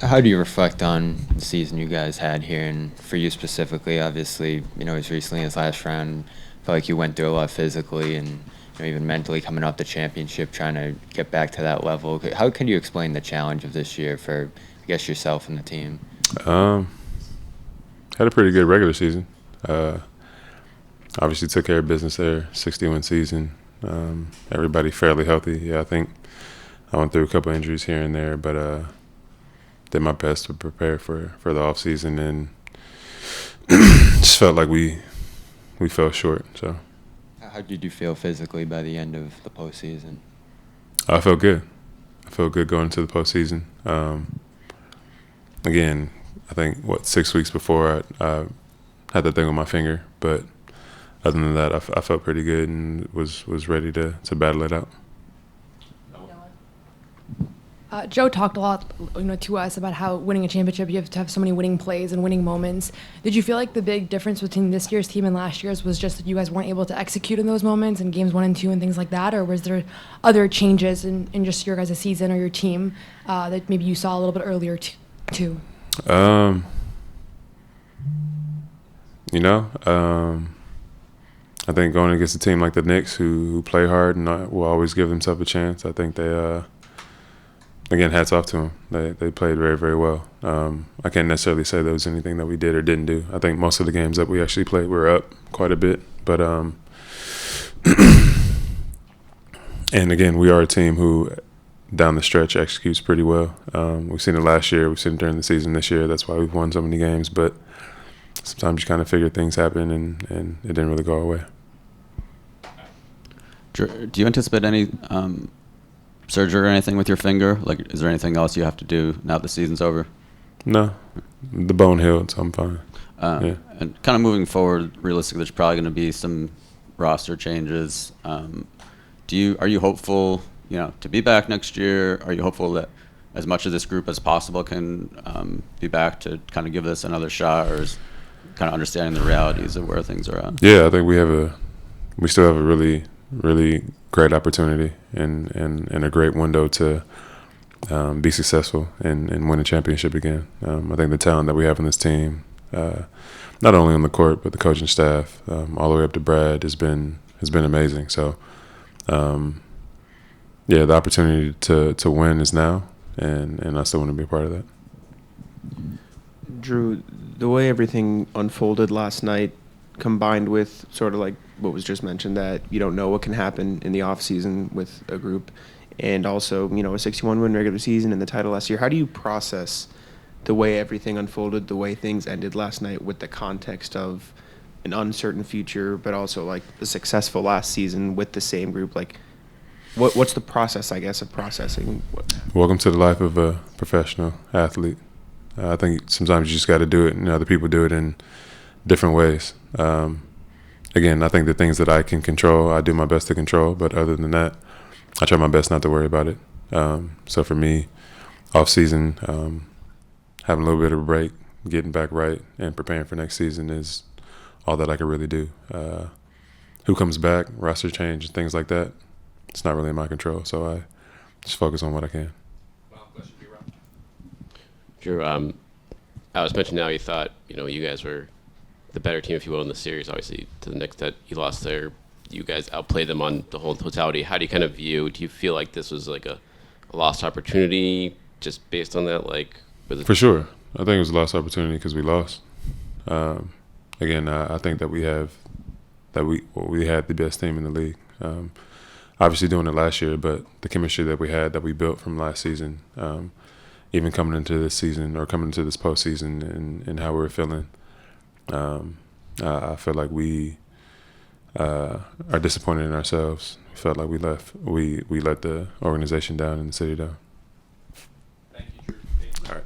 How do you reflect on the season you guys had here, and for you specifically? Obviously, as recently as last round, I felt like you went through a lot physically and even mentally coming off the championship, trying to get back to that level. How can you explain the challenge of this year for, I guess, yourself and the team? Had a pretty good regular season. Obviously took care of business there. 61 season. Everybody fairly healthy. Yeah, I think I went through a couple injuries here and there, but did my best to prepare for the off season, and just felt like we fell short. So How did you feel physically by the end of the postseason? I felt good. I felt good going into the postseason. Again, I think 6 weeks before I had that thing on my finger, but other than that, I felt pretty good and was ready to battle it out. Joe talked a lot, to us about how winning a championship, you have to have so many winning plays and winning moments. Did you feel like the big difference between this year's team and last year's was just that you guys weren't able to execute in those moments in games 1 and 2 and things like that, or was there other changes in just your guys' season or your team that maybe you saw a little bit earlier too? I think going against a team like the Knicks who play hard and will always give themselves a chance, I think they again, hats off to them. They played very, very well. I can't necessarily say there was anything that we did or didn't do. I think most of the games that we actually played, we were up quite a bit. But and again, we are a team who down the stretch executes pretty well. We've seen it last year. We've seen it during the season this year. That's why we've won so many games. But sometimes you kind of figure things happen, and it didn't really go our way. Do you anticipate any surgery or anything with your finger? Like, is there anything else you have to do now that the season's over? No. The bone healed, so I'm fine. Yeah. And kind of moving forward, realistically, there's probably going to be some roster changes. Are you hopeful, to be back next year? Are you hopeful that as much of this group as possible can be back to kind of give this another shot, or is kind of understanding the realities of where things are at? Yeah, I think we still have a really, really great opportunity and a great window to be successful and win a championship again. I think the talent that we have in this team, not only on the court but the coaching staff, all the way up to Brad, has been amazing. So, yeah, the opportunity to win is now, and I still want to be a part of that. Jrue, the way everything unfolded last night, combined with sort of like what was just mentioned, that you don't know what can happen in the off season with a group, and also a 61-win regular season and the title last year. How do you process the way everything unfolded, the way things ended last night, with the context of an uncertain future, but also like a successful last season with the same group? Like, what's the process, I guess, of processing? Welcome to the life of a professional athlete. I think sometimes you just got to do it, and other people do it in different ways. Again, I think the things that I can control, I do my best to control. But other than that, I try my best not to worry about it. So for me, off season, having a little bit of a break, getting back right, and preparing for next season is all that I can really do. Who comes back, roster change, things like that, it's not really in my control. So I just focus on what I can. Jrue, I was mentioning how you thought, you guys were the better team, if you will, in the series. Obviously, to the Knicks that you lost there, you guys outplayed them on the whole totality. How do you kind of view? Do you feel like this was like a lost opportunity, just based on that? For sure, I think it was a lost opportunity because we lost. Again, I think that we had the best team in the league. Obviously, doing it last year, but the chemistry that we had, that we built from last season, even coming into this season or coming into this postseason, and how we were feeling. I feel like we are disappointed in ourselves. We felt like we let the organization down and the city down. Thank you, Jrue. All right.